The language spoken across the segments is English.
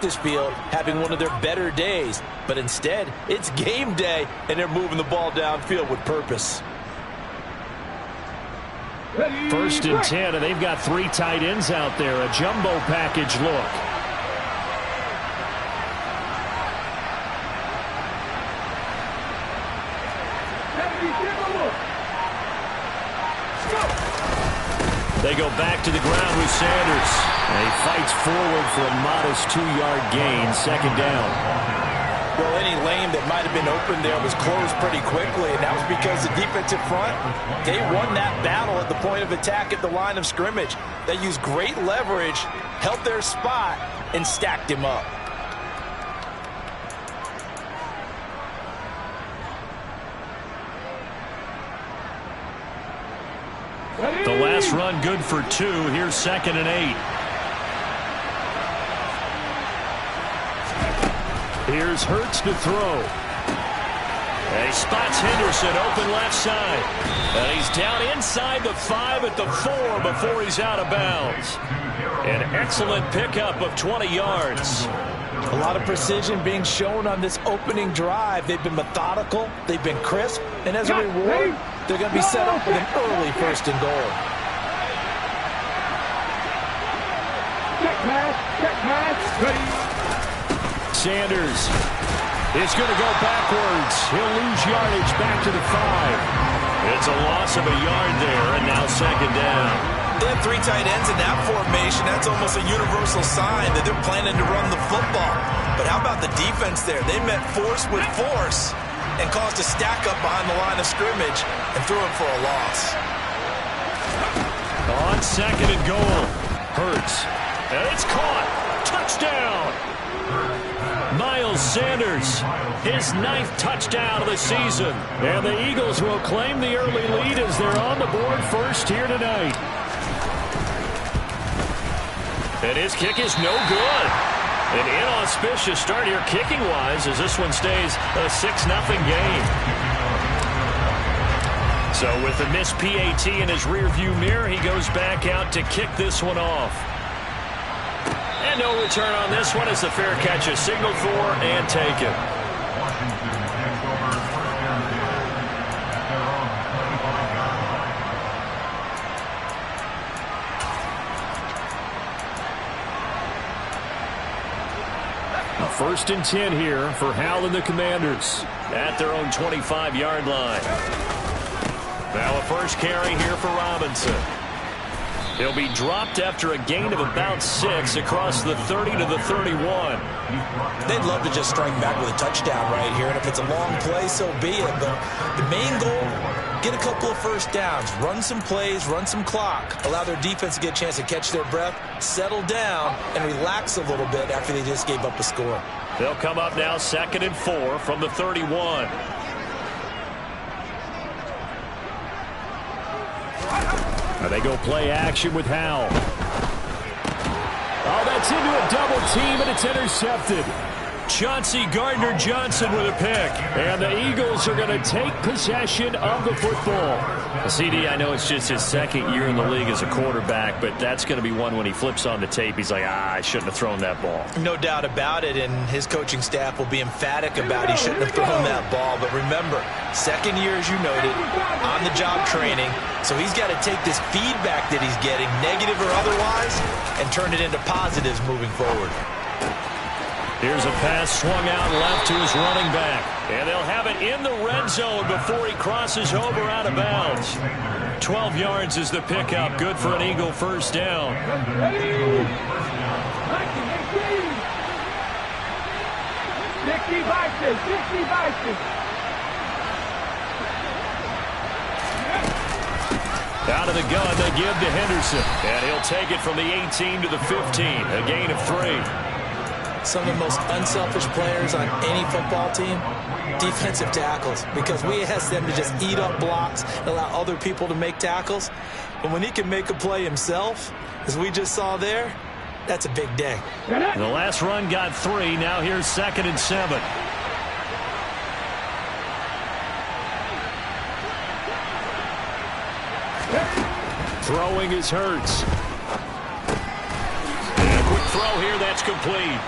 this field having one of their better days, but instead it's game day and they're moving the ball downfield with purpose. 1st and 10, and they've got 3 tight ends out there. A jumbo package look. They go back to the ground with Sanders. And he fights forward for a modest 2-yard gain, 2nd down. Well, any lane that might have been open there was closed pretty quickly, and that was because the defensive front, they won that battle at the point of attack at the line of scrimmage. They used great leverage, held their spot, and stacked him up. The last run good for 2. Here's 2nd and 8. Here's Hurts to throw. And he spots Henderson open left side. And he's down inside the 5 at the 4 before he's out of bounds. An excellent pickup of 20 yards. A lot of precision being shown on this opening drive. They've been methodical, they've been crisp, and as a reward, they're going to be set up with an early 1st and goal. Sanders is going to go backwards. He'll lose yardage back to the 5. It's a loss of a yard there, and now 2nd down. They have 3 tight ends in that formation. That's almost a universal sign that they're planning to run the football. But how about the defense there? They met force with force and caused a stack up behind the line of scrimmage and threw it for a loss. On 2nd and goal, Hurts. And it's caught. Touchdown. Miles Sanders, his 9th touchdown of the season. And the Eagles will claim the early lead as they're on the board first here tonight. And his kick is no good. An inauspicious start here kicking-wise as this one stays a 6-0 game. So with the missed PAT in his rearview mirror, he goes back out to kick this one off. And no return on this one as the fair catch is signaled for and taken. First and 10 here for Hal and the Commanders at their own 25-yard line. Now a first carry here for Robinson. He'll be dropped after a gain of about 6 across the 30 to the 31. They'd love to just strike back with a touchdown right here, and if it's a long play, so be it. But the main goal, get a couple of first downs, run some plays, run some clock, allow their defense to get a chance to catch their breath, settle down, and relax a little bit after they just gave up a score. They'll come up now 2nd and 4 from the 31. Now they go play action with Howell. Oh, that's into a double team, and it's intercepted. Chauncey Gardner-Johnson with a pick. And the Eagles are going to take possession of the football. CD, I know it's just his 2nd year in the league as a quarterback, but that's going to be one when he flips on the tape. He's like, I shouldn't have thrown that ball. No doubt about it, and his coaching staff will be emphatic about he shouldn't have thrown that ball. But remember, 2nd year, as you noted, on-the-job training. So he's got to take this feedback that he's getting, negative or otherwise, and turn it into positives moving forward. Here's a pass swung out left to his running back. And they'll have it in the red zone before he crosses over out of bounds. 12 yards is the pickup. Good for an Eagle first down. Out of the gun, they give to Henderson. And he'll take it from the 18 to the 15. A gain of 3. Some of the most unselfish players on any football team, defensive tackles, because we ask them to just eat up blocks and allow other people to make tackles. And when he can make a play himself, as we just saw there, that's a big day. The last run got 3. Now here's 2nd and 7. Throwing is Hurts. And a quick throw here, that's complete.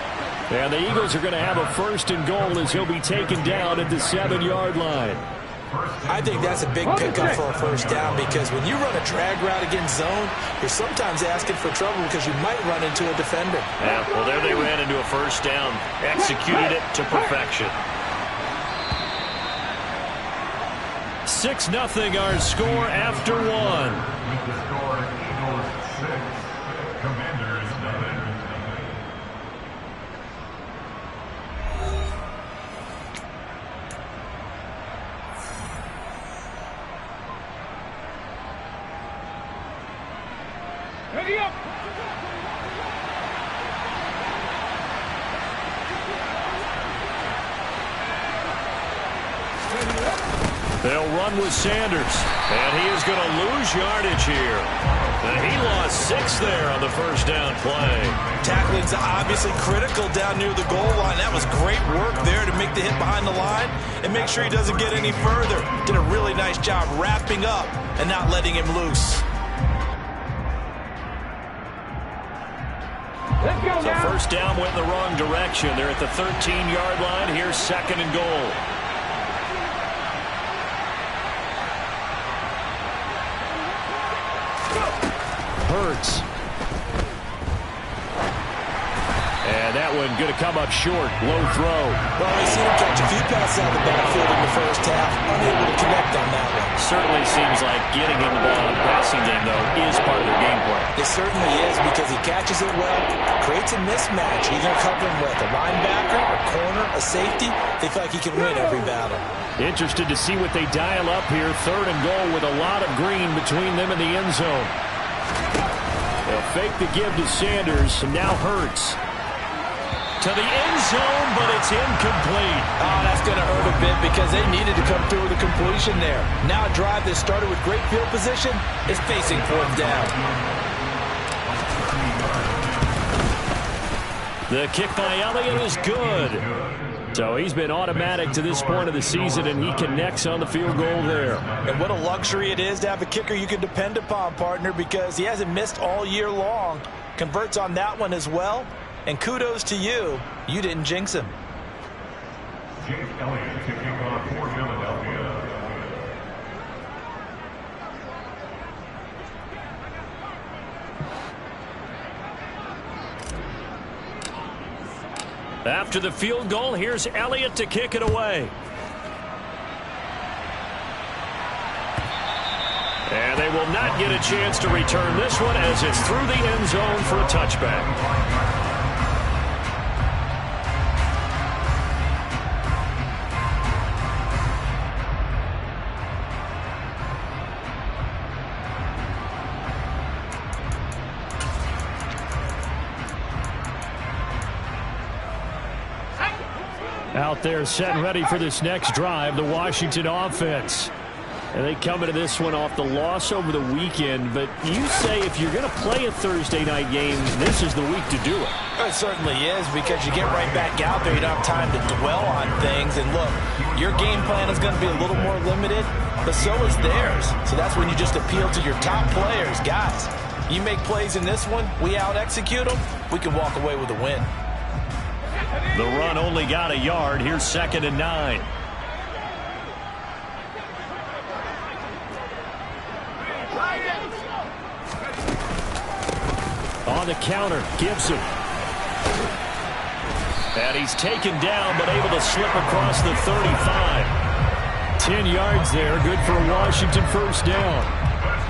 And the Eagles are going to have a 1st and goal as he'll be taken down at the 7-yard line. I think that's a big pickup for a 1st down because when you run a drag route against zone, you're sometimes asking for trouble because you might run into a defender. Yeah, well, there they ran into a 1st down. Executed it to perfection. 6-0 our score after 1. They'll run with Sanders, and he is going to lose yardage here. And he lost 6 there on the 1st down play. Tackling's obviously critical down near the goal line. That was great work there to make the hit behind the line and make sure he doesn't get any further. Did a really nice job wrapping up and not letting him loose. So 1st down went in the wrong direction. They're at the 13-yard line. Here's 2nd and goal. Hurts. And that one going to come up short. Low throw. Well, we've seen him catch a few passes out of the backfield in the 1st half. Unable to connect on that one. Certainly seems like getting him the ball in the passing game, though, is part of their game plan. It certainly is because he catches it well, creates a mismatch. Either covering with a linebacker, a corner, a safety. They feel like he can win every battle. Interested to see what they dial up here. 3rd and goal with a lot of green between them and the end zone. They'll fake the give to Sanders, and now Hurts. To the end zone, but it's incomplete. Oh, that's going to hurt a bit because they needed to come through with a completion there. Now a drive that started with great field position is facing 4th down. The kick by Elliott is good. So he's been automatic to this point of the season, and he connects on the field goal there. And what a luxury it is to have a kicker you can depend upon, partner, because he hasn't missed all year long. Converts on that one as well. And kudos to you. You didn't jinx him. Jake Elliott kicking off for Philadelphia. After the field goal, here's Elliott to kick it away. And they will not get a chance to return this one as it's through the end zone for a touchback. Out there set and ready for this next drive, the Washington offense. And they come into this one off the loss over the weekend. But you say if you're going to play a Thursday night game, this is the week to do it. It certainly is because you get right back out there. You don't have time to dwell on things. And look, your game plan is going to be a little more limited, but so is theirs. So that's when you just appeal to your top players. Guys, you make plays in this one, we out-execute them, we can walk away with a win. The run only got a yard. Here's 2nd and 9. On the counter, Gibson. And he's taken down, but able to slip across the 35. 10 yards there, good for a Washington 1st down.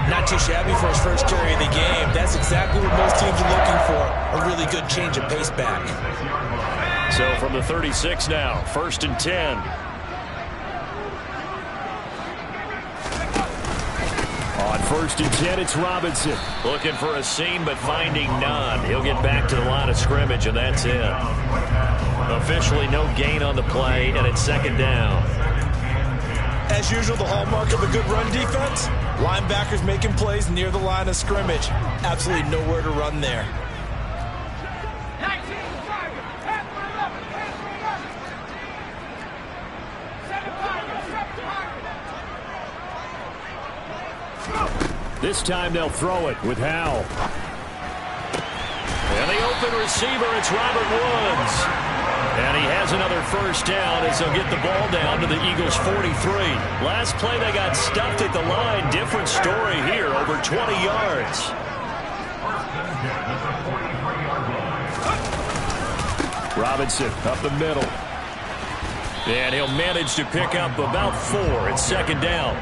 Not too shabby for his first carry of the game. That's exactly what most teams are looking for, a really good change of pace back. So from the 36 now, 1st and 10. On 1st and 10, it's Robinson. Looking for a seam, but finding none. He'll get back to the line of scrimmage, and that's it. Officially no gain on the play, and it's 2nd down. As usual, the hallmark of a good run defense, linebackers making plays near the line of scrimmage. Absolutely nowhere to run there. This time they'll throw it with Howell. And the open receiver, it's Robert Woods. And he has another first down as they'll get the ball down to the Eagles' 43. Last play, they got stuffed at the line. Different story here, over 20 yards. Robinson up the middle. And he'll manage to pick up about 4. It's second down.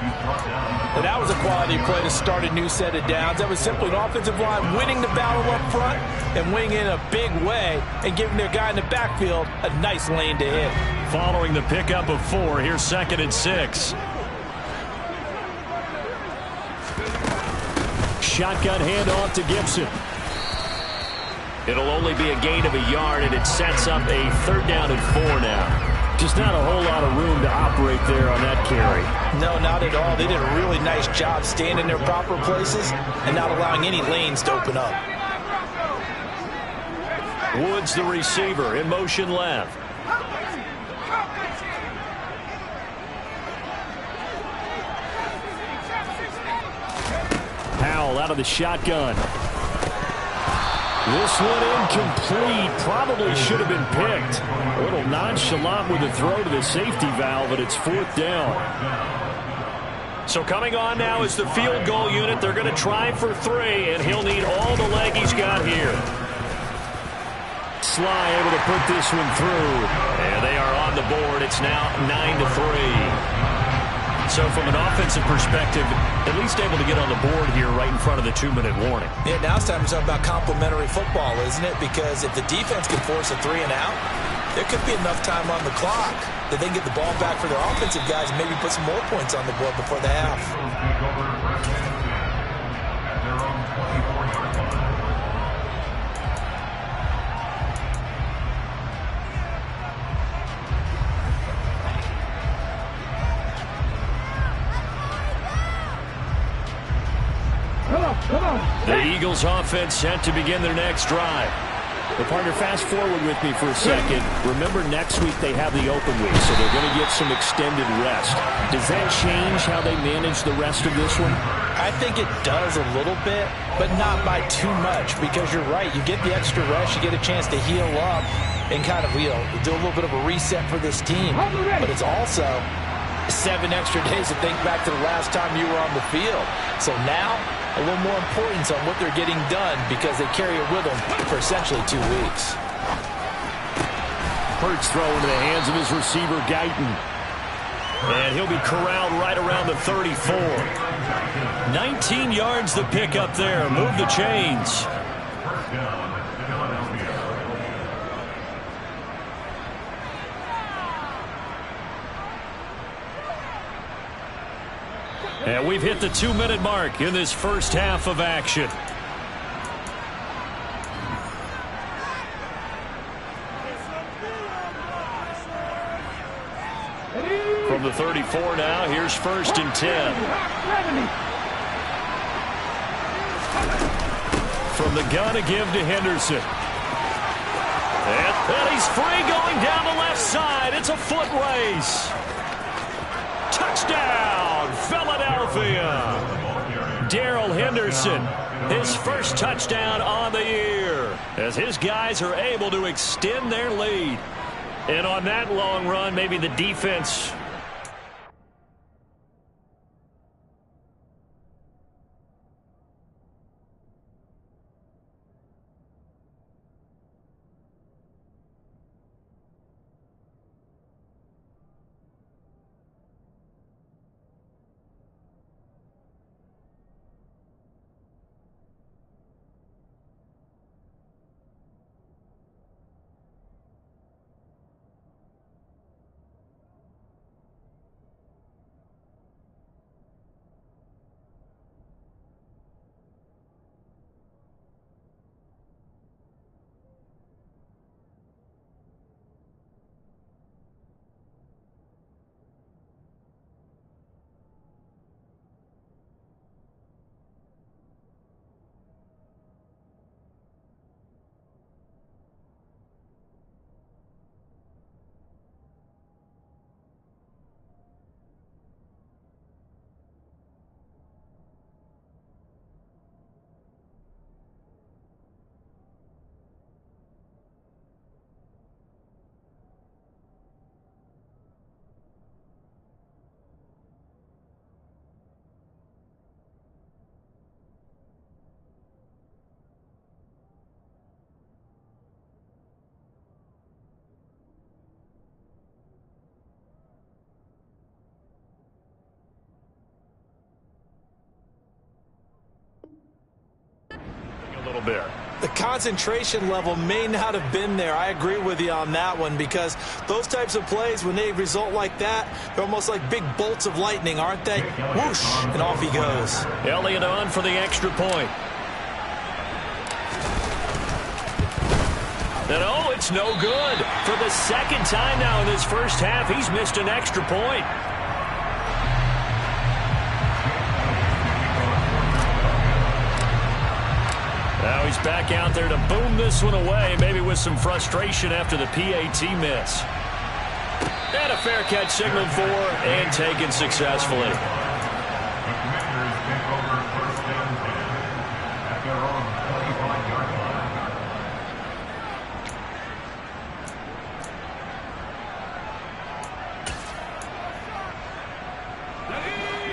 And that was a quality play to start a new set of downs. That was simply an offensive line winning the battle up front and winning in a big way and giving their guy in the backfield a nice lane to hit. Following the pickup of 4, here's 2nd and 6. Shotgun handoff to Gibson. It'll only be a gain of a yard, and it sets up a 3rd down and 4 now. Just not a whole lot of room to operate there on that carry. No, not at all. They did a really nice job staying in their proper places and not allowing any lanes to open up. Woods, the receiver, in motion left. Powell out of the shotgun. This one incomplete. Probably should have been picked. A little nonchalant with the throw to the safety valve, but it's 4th down. So coming on now is the field goal unit. They're going to try for 3, and he'll need all the leg he's got here. Sly able to put this one through. And they are on the board. It's now 9-3. So from an offensive perspective, at least able to get on the board here right in front of the 2-minute warning. Yeah, now it's time to talk about complementary football, isn't it? Because if the defense can force a 3 and out, there could be enough time on the clock that they can get the ball back for their offensive guys and maybe put some more points on the board before the half. The Eagles offense set to begin their next drive. Well, partner, fast forward with me for a second. Remember, next week they have the open week, so they're going to get some extended rest. Does that change how they manage the rest of this one? I think it does a little bit, but not by too much, because you're right. You get the extra rest, you get a chance to heal up and kind of, do a little bit of a reset for this team. But it's also 7 extra days to think back to the last time you were on the field. So now, a little more importance on what they're getting done because they carry it with them for essentially 2 weeks. Hurts throw into the hands of his receiver, Guyton. And he'll be corralled right around the 34. 19 yards to pick up there. Move the chains. And we've hit the 2-minute mark in this first half of action. From the 34 now, here's 1st and 10. From the gun to give to Henderson. And he's free going down the left side. It's a foot race. Touchdown, Philadelphia. Darrell Henderson, his first touchdown on the year, as his guys are able to extend their lead. And on that long run, maybe the defense little bit. The concentration level may not have been there. I agree with you on that one, because those types of plays, when they result like that, they're almost like big bolts of lightning, aren't they? Whoosh, and off he goes. Elliott on for the extra point. And oh, it's no good. For the second time now in this first half, he's missed an extra point. Now he's back out there to boom this one away, maybe with some frustration after the PAT miss. And a fair catch signaled for and taken successfully. The Commanders take over first and 10 at their own 25-yard line.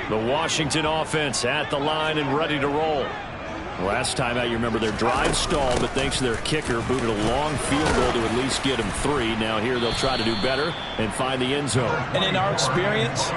The Washington offense at the line and ready to roll. Last time out, you remember their drive stalled, but thanks to their kicker, booted a long field goal to at least get them 3. Now here they'll try to do better and find the end zone. And in our experience,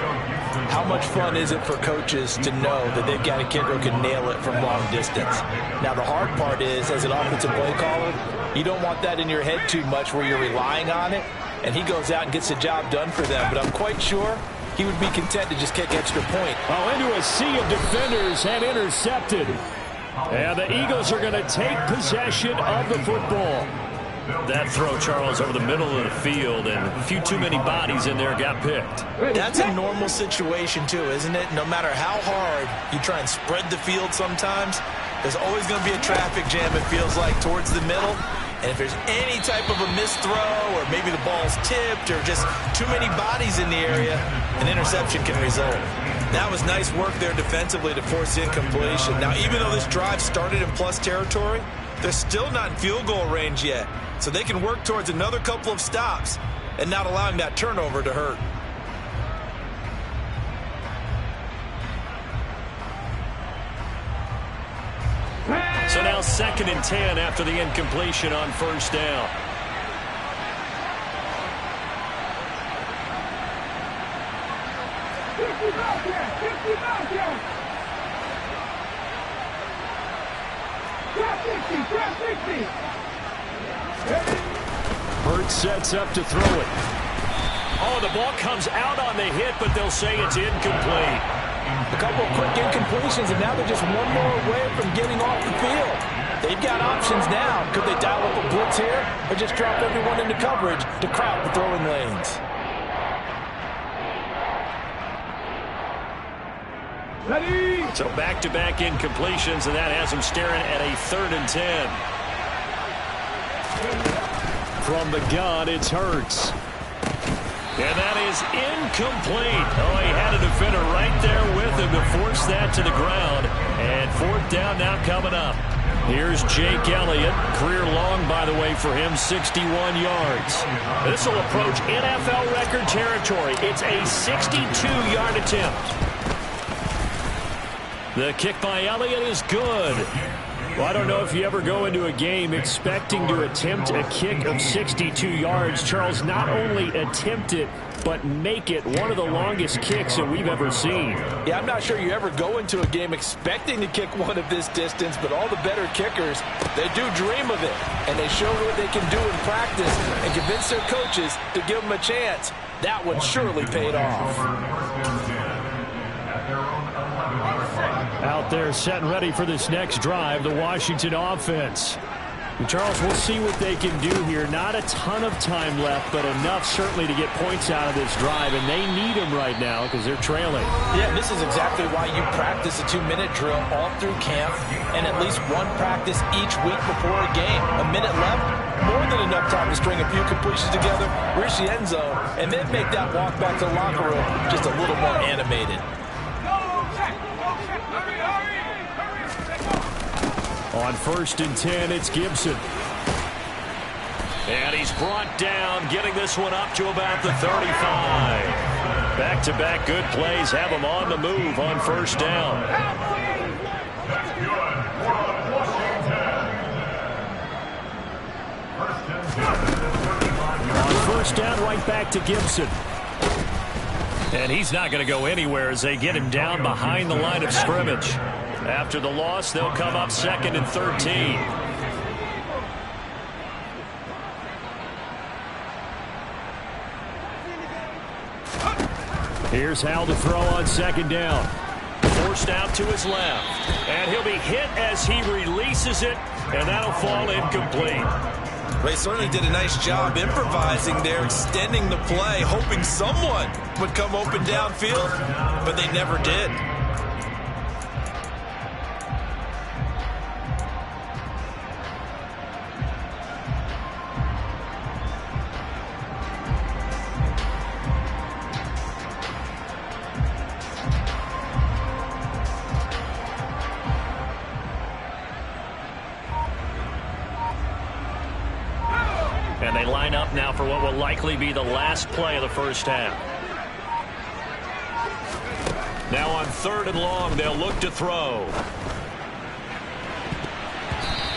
how much fun is it for coaches to know that they've got a kicker who can nail it from long distance? Now, the hard part is, as an offensive play caller, you don't want that in your head too much where you're relying on it, and he goes out and gets the job done for them. But I'm quite sure he would be content to just kick extra point. Oh, into a sea of defenders and intercepted. And the Eagles are going to take possession of the football. That throw, Charles, over the middle of the field, and a few too many bodies in there got picked. That's a normal situation, too, isn't it? No matter how hard you try and spread the field sometimes, there's always going to be a traffic jam, it feels like, towards the middle. And if there's any type of a missed throw, or maybe the ball's tipped, or just too many bodies in the area, an interception can result. That was nice work there defensively to force incompletion. Now, even though this drive started in plus territory, they're still not in field goal range yet. So they can work towards another couple of stops and not allowing that turnover to hurt. So now 2nd and 10 after the incompletion on first down. Hurts sets up to throw it. Oh, the ball comes out on the hit, but they'll say it's incomplete. A couple of quick incompletions, and now they're just one more away from getting off the field. They've got options now. Could they dial up a blitz here, or just drop everyone into coverage to crowd the throwing lanes? Ready. So back-to-back incompletions, and that has them staring at a 3rd and 10. From the gun, it's Hurts. And that is incomplete. Oh, he had a defender right there with him to force that to the ground. And 4th down now coming up. Here's Jake Elliott. Career long, by the way, for him, 61 yards. This will approach NFL record territory. It's a 62-yard attempt. The kick by Elliott is good. Well, I don't know if you ever go into a game expecting to attempt a kick of 62 yards. Charles, not only attempt it, but make it one of the longest kicks that we've ever seen. Yeah, I'm not sure you ever go into a game expecting to kick one of this distance, but all the better kickers, they do dream of it, and they show what they can do in practice and convince their coaches to give them a chance. That one surely paid off. Out there set and ready for this next drive, the Washington offense. And Charles, we'll see what they can do here. Not a ton of time left, but enough certainly to get points out of this drive, and they need them right now because they're trailing. Yeah, this is exactly why you practice a 2-minute drill all through camp and at least one practice each week before a game. A minute left, more than enough time to string a few completions together, reach the end zone, and then make that walk back to the locker room just a little more animated. On 1st and 10, it's Gibson. And he's brought down, getting this one up to about the 35. Back-to-back good plays have him on the move on 1st down. On 1st down, right back to Gibson. And he's not going to go anywhere as they get him down behind the line of scrimmage. After the loss, they'll come up 2nd and 13. Here's Howell to throw on 2nd down. Forced out to his left. And he'll be hit as he releases it, and that'll fall incomplete. They certainly did a nice job improvising there, extending the play, hoping someone would come open downfield, but they never did. And they line up now for what will likely be the last play of the first half. Now on 3rd and long, they'll look to throw.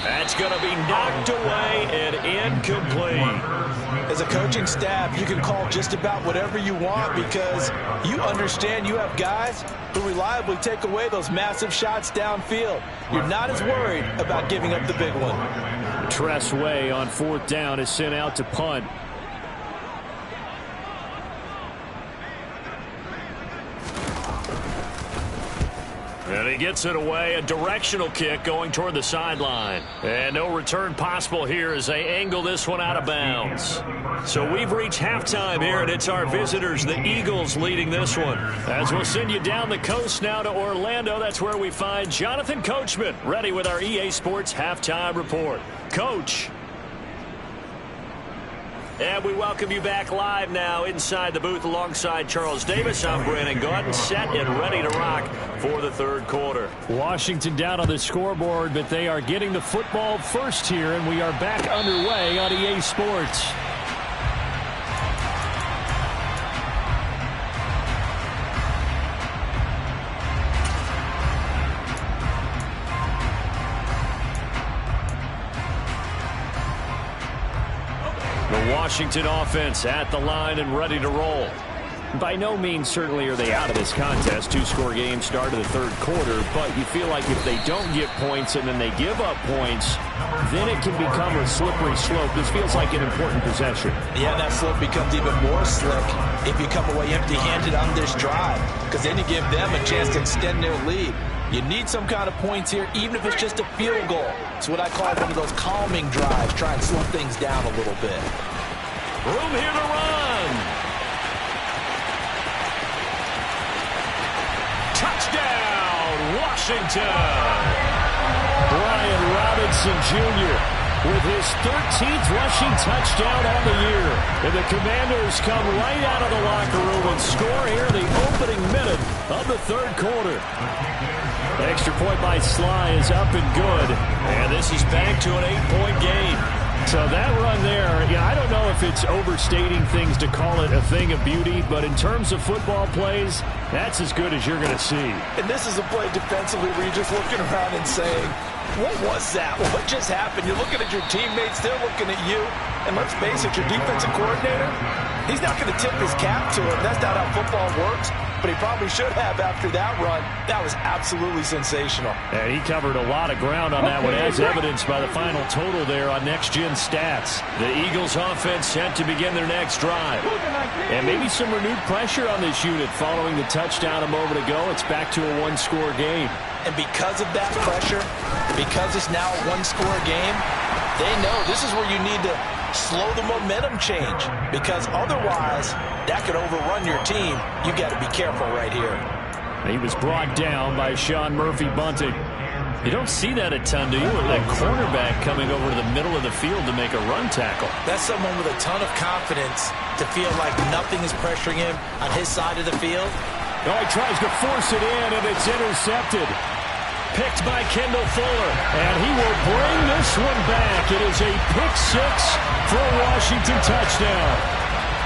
That's going to be knocked away and incomplete. As a coaching staff, you can call just about whatever you want because you understand you have guys who reliably take away those massive shots downfield. You're not as worried about giving up the big one. Tress Way on 4th down is sent out to punt. And he gets it away, a directional kick going toward the sideline. And no return possible here as they angle this one out of bounds. So we've reached halftime here, and it's our visitors, the Eagles, leading this one. As we'll send you down the coast now to Orlando, that's where we find Jonathan Coachman, ready with our EA Sports Halftime Report. Coach. And we welcome you back live now inside the booth alongside Charles Davis. I'm Brandon Gaudin, set and ready to rock for the 3rd quarter. Washington down on the scoreboard, but they are getting the football first here, and we are back underway on EA Sports. The Washington offense at the line and ready to roll. By no means certainly are they out of this contest. 2-score game start of the 3rd quarter, but you feel like if they don't get points and then they give up points, then it can become a slippery slope. This feels like an important possession. Yeah, that slope becomes even more slick if you come away empty-handed on this drive, because then you give them a chance to extend their lead. You need some kind of points here, even if it's just a field goal. It's what I call one of those calming drives. Try and slow things down a little bit. Room here to run. Touchdown, Washington. Brian Robinson Jr. with his 13th rushing touchdown on the year. And the Commanders come right out of the locker room and score here in the opening minute of the 3rd quarter. Extra point by Sly is up and good. And this is back to an 8-point game. So that run there, I don't know if it's overstating things to call it a thing of beauty, but in terms of football plays, that's as good as you're going to see. And this is a play defensively where you're just looking around and saying, what was that? What just happened? You're looking at your teammates, they're looking at you. And let's face it, your defensive coordinator, he's not going to tip his cap to it. That's not how football works. But he probably should have after that run. That was absolutely sensational. And he covered a lot of ground on that one, as evidenced by the final total there on Next Gen Stats. The Eagles offense set to begin their next drive. And maybe some renewed pressure on this unit following the touchdown a moment ago. It's back to a 1-score game. And because of that pressure, because it's now a 1-score game, they know this is where you need to slow the momentum change, because otherwise that could overrun your team. You got to be careful right here. He was brought down by Sean Murphy-Bunting. You don't see that a ton, do you? With that cornerback coming over to the middle of the field to make a run tackle. That's someone with a ton of confidence to feel like nothing is pressuring him on his side of the field. Oh, he tries to force it in, and it's intercepted. Picked by Kendall Fuller, and he will bring this one back. It is a pick-6 for a Washington touchdown.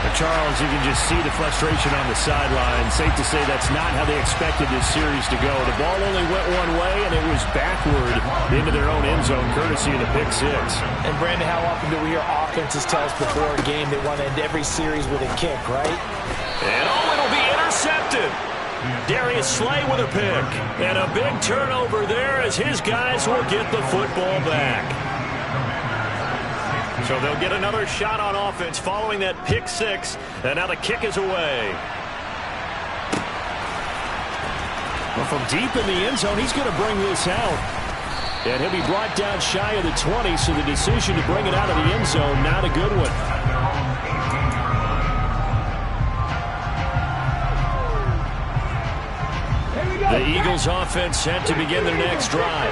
And Charles, you can just see the frustration on the sideline. Safe to say that's not how they expected this series to go. The ball only went one way, and it was backward into their own end zone, courtesy of the pick-6. And, Brandon, how often do we hear offenses tell us before a game they want to end every series with a kick, right? And, it'll be intercepted. Darius Slay with a pick. And a big turnover there as his guys will get the football back. So they'll get another shot on offense following that pick six. And now the kick is away. Well, from deep in the end zone, he's going to bring this out. And he'll be brought down shy of the 20, so the decision to bring it out of the end zone, not a good one. The Eagles offense set to begin their next drive.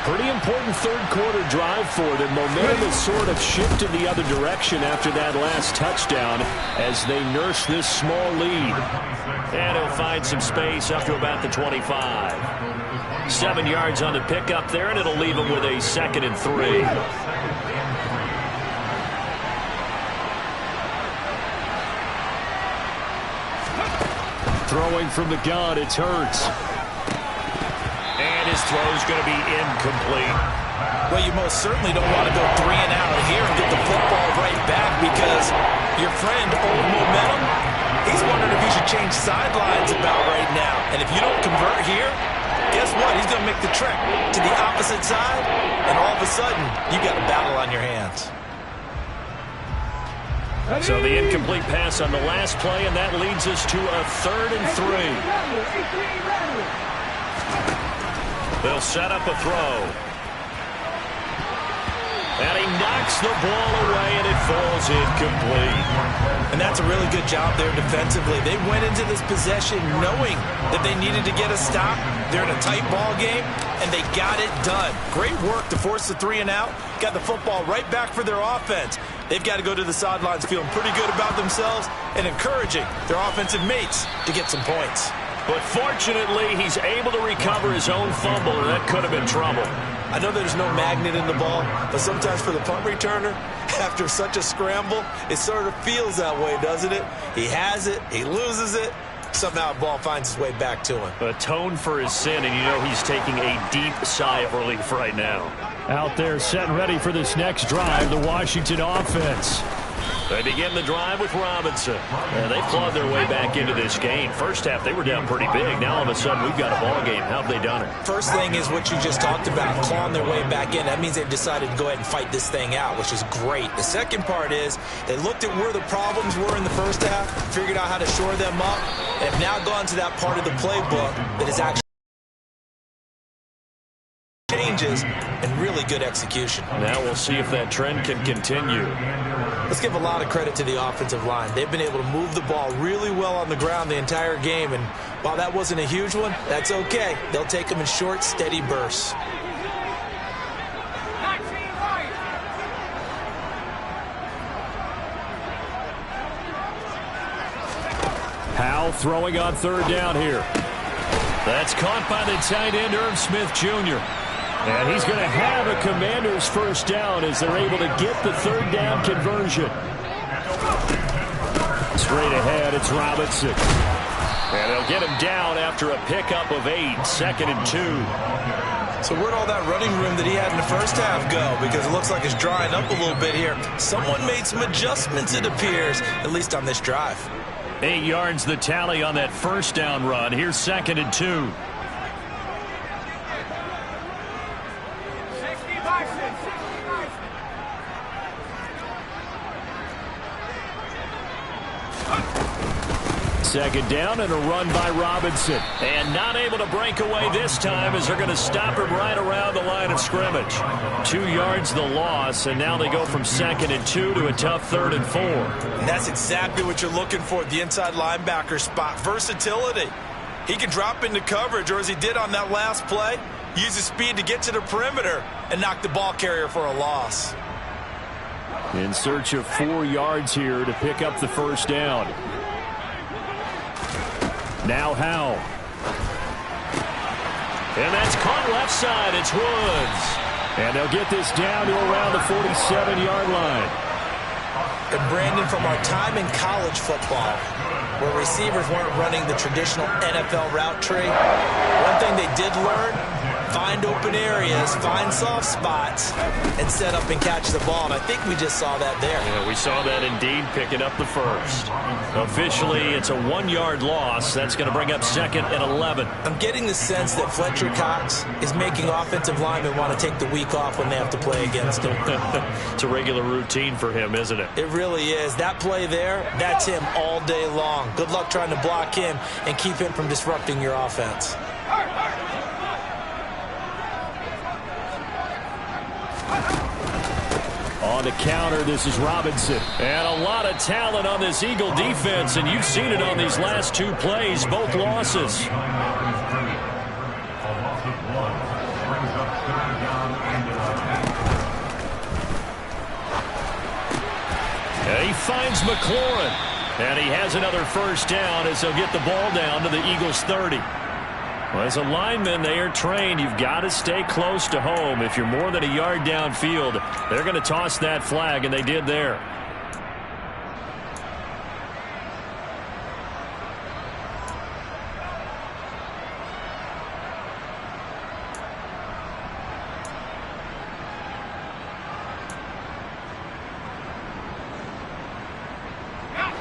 Pretty important third quarter drive for them. Momentum has sort of shifted the other direction after that last touchdown as they nurse this small lead. And he'll find some space up to about the 25. 7 yards on the pickup there, and it'll leave him with a 2nd and 3. Throwing from the gun, it's Hurts. And his throw's going to be incomplete. Well, you most certainly don't want to go 3 and out here and get the football right back because your friend, Old Momentum, he's wondering if he should change sidelines about right now. And if you don't convert here, guess what? He's going to make the trek to the opposite side, and all of a sudden, you got a battle on your hands. So the incomplete pass on the last play, and that leads us to a 3rd and 3. They'll set up a throw. And he knocks the ball away, and it falls incomplete. And that's a really good job there defensively. They went into this possession knowing that they needed to get a stop. They're in a tight ball game, and they got it done. Great work to force the 3 and out. Got the football right back for their offense. They've got to go to the sidelines feeling pretty good about themselves and encouraging their offensive mates to get some points. But fortunately, he's able to recover his own fumble, and that could have been trouble. I know there's no magnet in the ball, but sometimes for the punt returner, after such a scramble, it sort of feels that way, doesn't it? He has it, he loses it, somehow the ball finds its way back to him. Atone for his sin, and you know he's taking a deep sigh of relief right now. Out there set and ready for this next drive, the Washington offense. They begin the drive with Robinson. And they clawed their way back into this game. First half, they were down pretty big. Now, all of a sudden, we've got a ball game. How have they done it? First thing is what you just talked about, clawing their way back in. That means they've decided to go ahead and fight this thing out, which is great. The second part is they looked at where the problems were in the first half, figured out how to shore them up, and have now gone to that part of the playbook that is actually changes and really good execution. Now we'll see if that trend can continue. Let's give a lot of credit to the offensive line. They've been able to move the ball really well on the ground the entire game, and while that wasn't a huge one, that's okay. They'll take them in short, steady bursts. Powell throwing on 3rd down here. That's caught by the tight end, Irv Smith Jr. And he's going to have a Commanders first down as they're able to get the 3rd down conversion. Straight ahead, it's Robinson. And they'll get him down after a pickup of 8, 2nd and 2. So where'd all that running room that he had in the first half go? Because it looks like it's drying up a little bit here. Someone made some adjustments, it appears, at least on this drive. 8 yards the tally on that first down run. Here's 2nd and 2. Second down and a run by Robinson. And not able to break away this time as they're going to stop him right around the line of scrimmage. 2 yards the loss, and now they go from 2nd and 2 to a tough 3rd and 4. And that's exactly what you're looking for at the inside linebacker spot. Versatility. He can drop into coverage, or as he did on that last play, use his speed to get to the perimeter and knock the ball carrier for a loss. In search of 4 yards here to pick up the first down. Now Howell. And that's caught left side. It's Woods. And they'll get this down to around the 47-yard line. And Brandon, from our time in college football, where receivers weren't running the traditional NFL route tree, one thing they did learn, find open areas, find soft spots, and set up and catch the ball. And I think we just saw that there. Yeah, we saw that indeed, picking up the first. Officially, it's a 1-yard loss. That's going to bring up second and 11. I'm getting the sense that Fletcher Cox is making offensive linemen want to take the week off when they have to play against him. It's a regular routine for him, isn't it? It really is. That play there, that's him all day long. Good luck trying to block him and keep him from disrupting your offense. On the counter, this is Robinson. And a lot of talent on this Eagle defense, and you've seen it on these last 2 plays, both losses. And he finds McLaurin. And he has another first down as he'll get the ball down to the Eagles' 30. Well, as a lineman, they are trained. You've got to stay close to home. If you're more than a yard downfield, they're going to toss that flag, and they did there.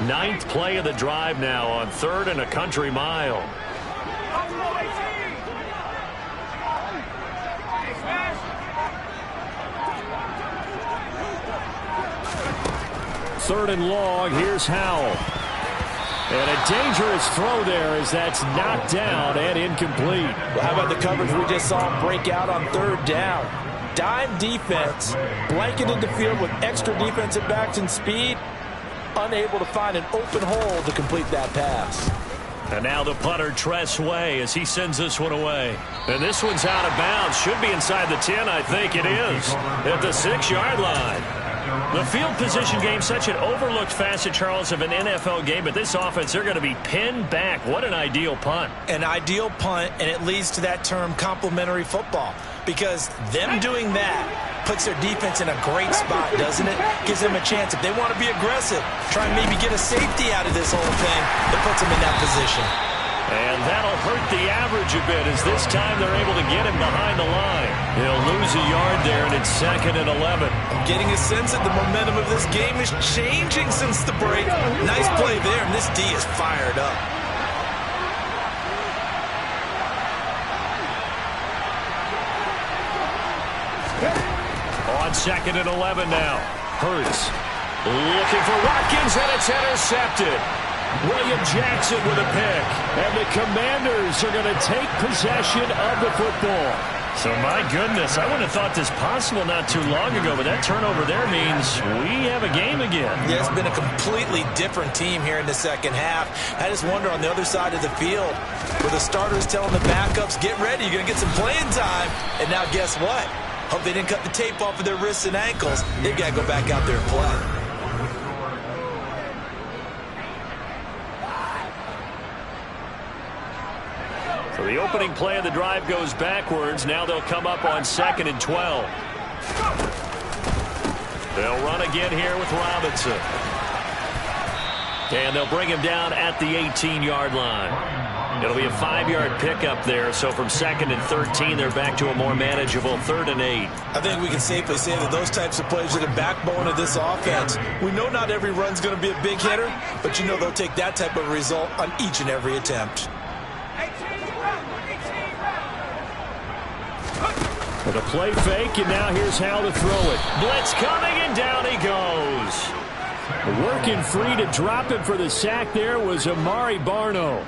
Ninth play of the drive now on 3rd and a country mile. Third and long, here's Howell. And a dangerous throw there as that's knocked down and incomplete. Well, how about the coverage we just saw him break out on 3rd down? Dime defense, blanketed the field with extra defensive backs and speed, unable to find an open hole to complete that pass. And now the punter, Tress Way, as he sends this one away. And this one's out of bounds. Should be inside the 10, I think it is. At the 6-yard line. The field position game, such an overlooked facet, Charles, of an NFL game. But this offense, they're going to be pinned back. What an ideal punt. An ideal punt, and it leads to that term complementary football. Because them doing that puts their defense in a great spot, doesn't it? Gives them a chance. If they want to be aggressive, try and maybe get a safety out of this whole thing, it puts them in that position. And that'll hurt the average a bit as this time they're able to get him behind the line. He'll lose a yard there, and it's 2nd and 11. I'm getting a sense that the momentum of this game is changing since the break. Nice play there, and this D is fired up. On 2nd and 11 now. Hurts looking for Watkins, and it's intercepted. William Jackson with a pick. And the Commanders are going to take possession of the football. So, my goodness, I wouldn't have thought this possible not too long ago, but that turnover there means we have a game again. Yeah, it's been a completely different team here in the second half. I just wonder on the other side of the field, where the starters telling the backups, get ready, you're going to get some playing time. And now guess what? Hope they didn't cut the tape off of their wrists and ankles. They've got to go back out there and play. So the opening play of the drive goes backwards. Now they'll come up on 2nd and 12. They'll run again here with Robinson. And they'll bring him down at the 18-yard line. It'll be a 5-yard pickup there. So from 2nd and 13, they're back to a more manageable 3rd and 8. I think we can safely say that those types of plays are the backbone of this offense. We know not every run's going to be a big hitter, but you know they'll take that type of result on each and every attempt. With a play fake, and now here's how to throw it. Blitz coming, and down he goes. Working free to drop him for the sack there was Amari Barno.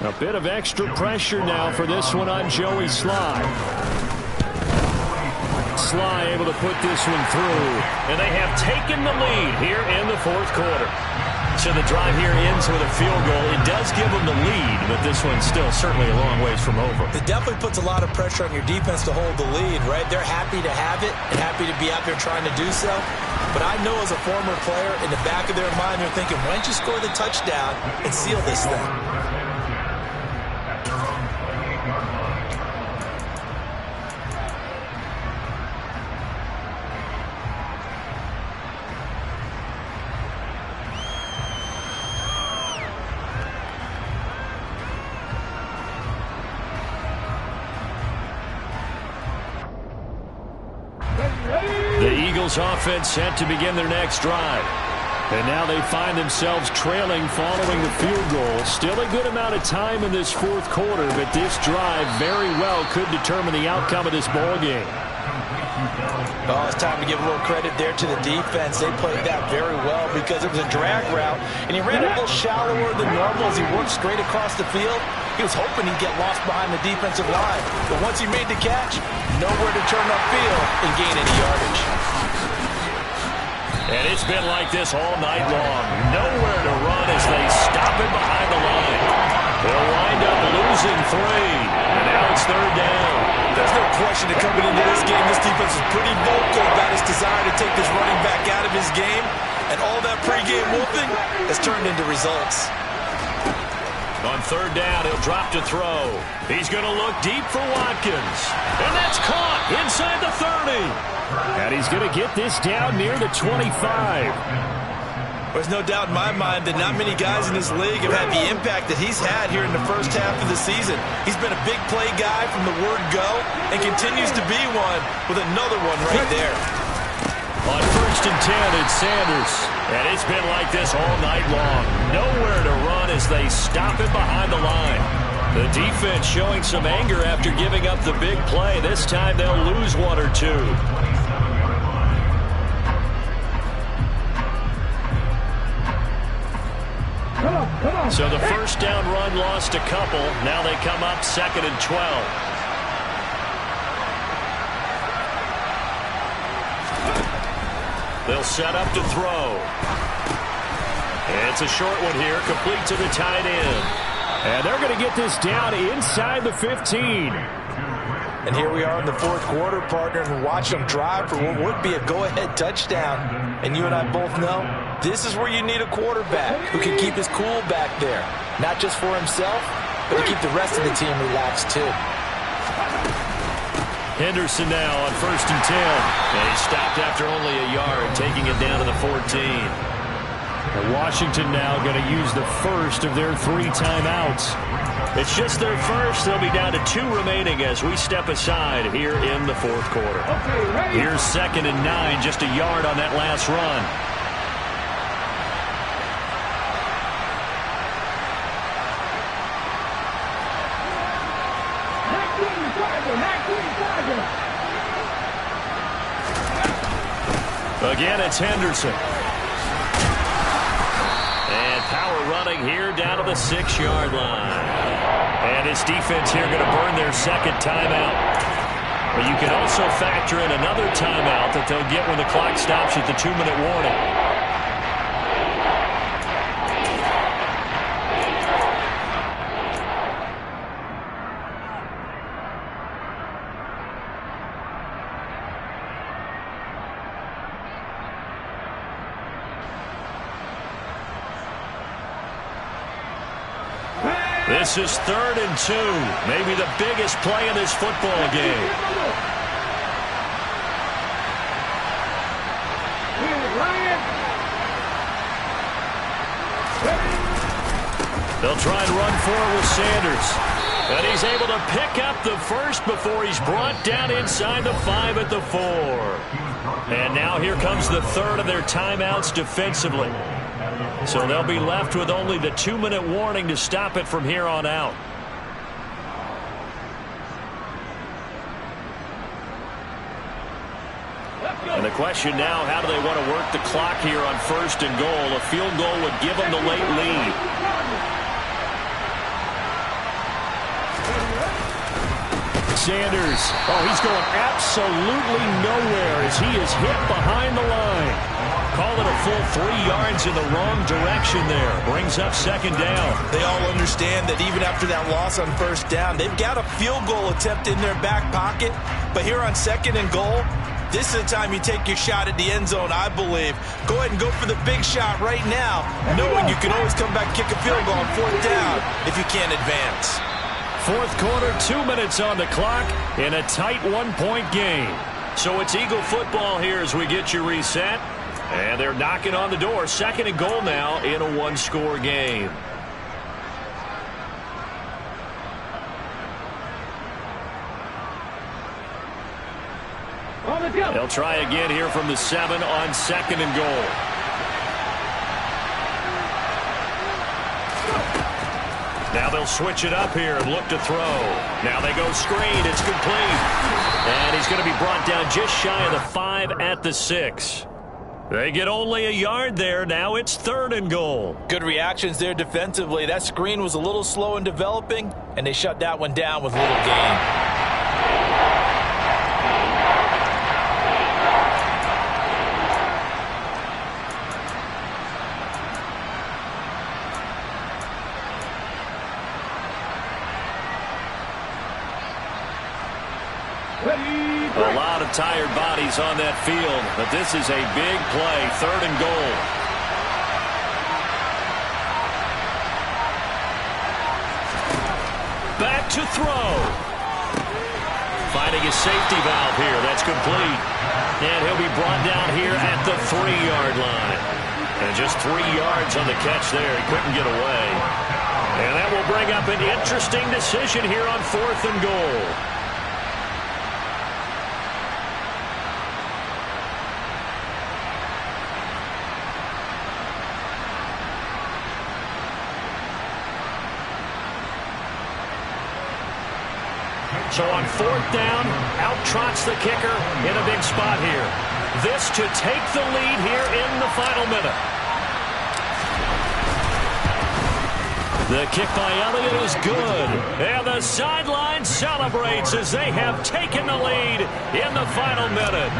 A bit of extra pressure now for this one on Joey Sly. Sly able to put this one through. And they have taken the lead here in the 4th quarter. So the drive here ends with a field goal. It does give them the lead, but this one's still certainly a long ways from over. It definitely puts a lot of pressure on your defense to hold the lead, right? They're happy to have it and happy to be out there trying to do so. But I know as a former player, in the back of their mind, they're thinking, why don't you score the touchdown and seal this thing? Eagles offense set to begin their next drive. And now they find themselves trailing following the field goal. Still a good amount of time in this fourth quarter, but this drive very well could determine the outcome of this ball game. Oh, it's time to give a little credit there to the defense. They played that very well because it was a drag route, and he ran a little shallower than normal as he worked straight across the field. He was hoping he'd get lost behind the defensive line, but once he made the catch, nowhere to turn upfield and gain any yardage. And it's been like this all night long. Nowhere to run as they stop him behind the line. They'll wind up losing 3, and now it's third down. There's no question that coming into this game, this defense is pretty vocal about its desire to take this running back out of his game, and all that pregame wolfing has turned into results. On third down, he'll drop to throw. He's going to look deep for Watkins. And that's caught inside the 30. And he's going to get this down near the 25. There's no doubt in my mind that not many guys in this league have had the impact that he's had here in the first half of the season. He's been a big play guy from the word go and continues to be one with another one right there. On first and 10, it's Sanders. And it's been like this all night long. Nowhere to run as they stop him behind the line. The defense showing some anger after giving up the big play. This time they'll lose 1 or 2. So the first down run lost a couple. Now they come up 2nd and 12. They'll set up to throw. It's a short one here, complete to the tight end. And they're going to get this down inside the 15. And here we are in the fourth quarter, partner, and watch them drive for what would be a go-ahead touchdown. And you and I both know this is where you need a quarterback who can keep his cool back there. Not just for himself, but to keep the rest of the team relaxed too. Henderson now on first and 10. And he stopped after only a yard, taking it down to the 14. And Washington now going to use the first of their 3 timeouts. It's just their first. They'll be down to 2 remaining as we step aside here in the fourth quarter. Here's 2nd and 9, just a yard on that last run. Again, it's Henderson. And power running here down to the 6-yard line. And his defense here going to burn their second timeout. But you can also factor in another timeout that they'll get when the clock stops at the 2-minute warning. This is 3rd and 2. Maybe the biggest play in this football game. They'll try and run forward with Sanders. And he's able to pick up the first before he's brought down inside the 5 at the 4. And now here comes the 3rd of their timeouts defensively. So they'll be left with only the 2-minute warning to stop it from here on out. And the question now, how do they want to work the clock here on 1st and goal? A field goal would give them the late lead. Sanders, he's going absolutely nowhere as he is hit behind the line. Call it a full 3 yards in the wrong direction there. Brings up 2nd down. They all understand that even after that loss on 1st down, they've got a field goal attempt in their back pocket. But here on 2nd and goal, this is the time you take your shot at the end zone, I believe. Go ahead and go for the big shot right now, knowing you can always come back and kick a field goal on 4th down if you can't advance. Fourth quarter, 2 minutes on the clock in a tight 1-point game. So it's Eagle football here as we get you reset. And they're knocking on the door. 2nd and goal now in a 1-score game. On the They'll try again here from the 7 on 2nd and goal. Now they'll switch it up here and look to throw. Now they go screen. It's complete. And he's going to be brought down just shy of the 5 at the 6. They get only a yard there. Now it's 3rd and goal. Good reactions there defensively. That screen was a little slow in developing, and they shut that one down with little gain. A lot of tired bodies on that field, but this is a big play, 3rd and goal. Back to throw. Finding a safety valve here. That's complete. And he'll be brought down here at the 3-yard line. And just 3 yards on the catch there. He couldn't get away. And that will bring up an interesting decision here on 4th and goal. So on 4th down, out trots the kicker in a big spot here. This to take the lead here in the final minute. The kick by Elliott is good. And the sideline celebrates as they have taken the lead in the final minute.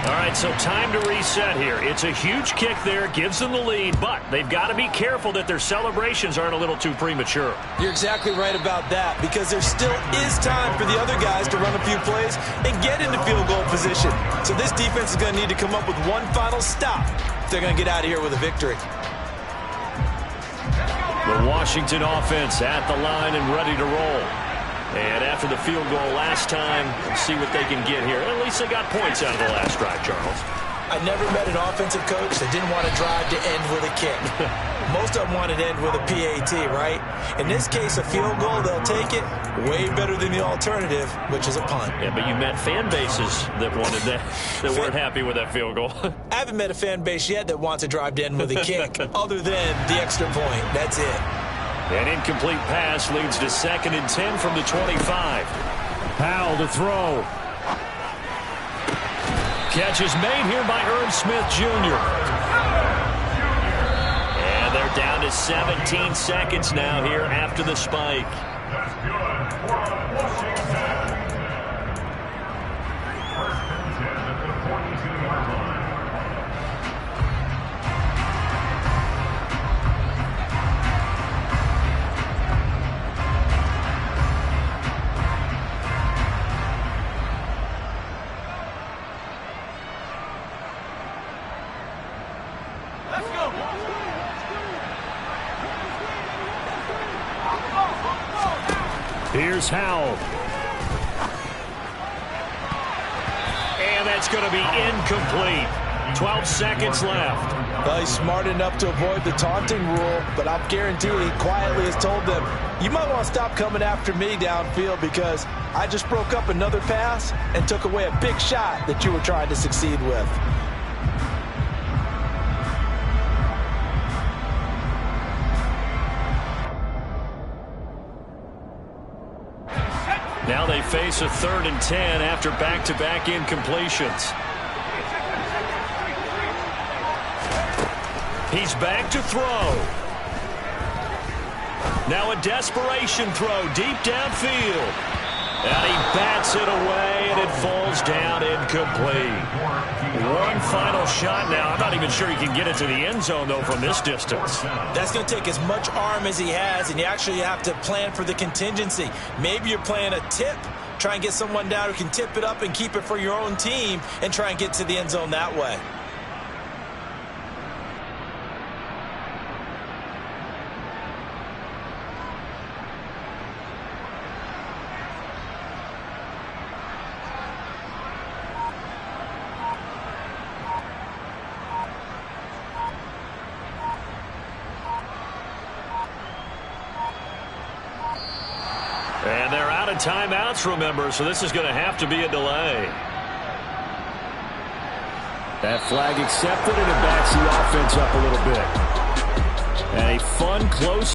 All right, so time to reset here. It's a huge kick there, gives them the lead, but they've got to be careful that their celebrations aren't a little too premature. You're exactly right about that, because there still is time for the other guys to run a few plays and get into field goal position. So this defense is going to need to come up with one final stop if they're going to get out of here with a victory. The Washington offense at the line and ready to roll. And after the field goal last time, let's see what they can get here. At least they got points out of the last drive, Charles. I never met an offensive coach that didn't want to drive to end with a kick. Most of them wanted to end with a PAT, right? In this case, a field goal, they'll take it. Way better than the alternative, which is a punt. Yeah, but you met fan bases that wanted that, that weren't happy with that field goal. I haven't met a fan base yet that wants to drive to end with a kick, other than the extra point. That's it. An incomplete pass leads to 2nd and 10 from the 25. Powell to throw. Catch is made here by Irv Smith Jr. And they're down to 17 seconds now here after the spike. That's good for Washington. 1st and 10 at the 42-yard line. Here's Howell. And that's going to be incomplete. 12 seconds left. Well, he's smart enough to avoid the taunting rule, but I'm guaranteed he quietly has told them, you might want to stop coming after me downfield because I just broke up another pass and took away a big shot that you were trying to succeed with. Now they face a 3rd and 10 after back-to-back incompletions. He's back to throw. Now a desperation throw deep downfield. And he bats it away, and it falls down incomplete. One final shot now. I'm not even sure he can get it to the end zone, though, from this distance. That's going to take as much arm as he has, and you actually have to plan for the contingency. Maybe you're playing a tip. Try and get someone down who can tip it up and keep it for your own team and try and get to the end zone that way. And they're out of timeouts, remember, so this is going to have to be a delay. That flag accepted, and it backs the offense up a little bit. And a fun, close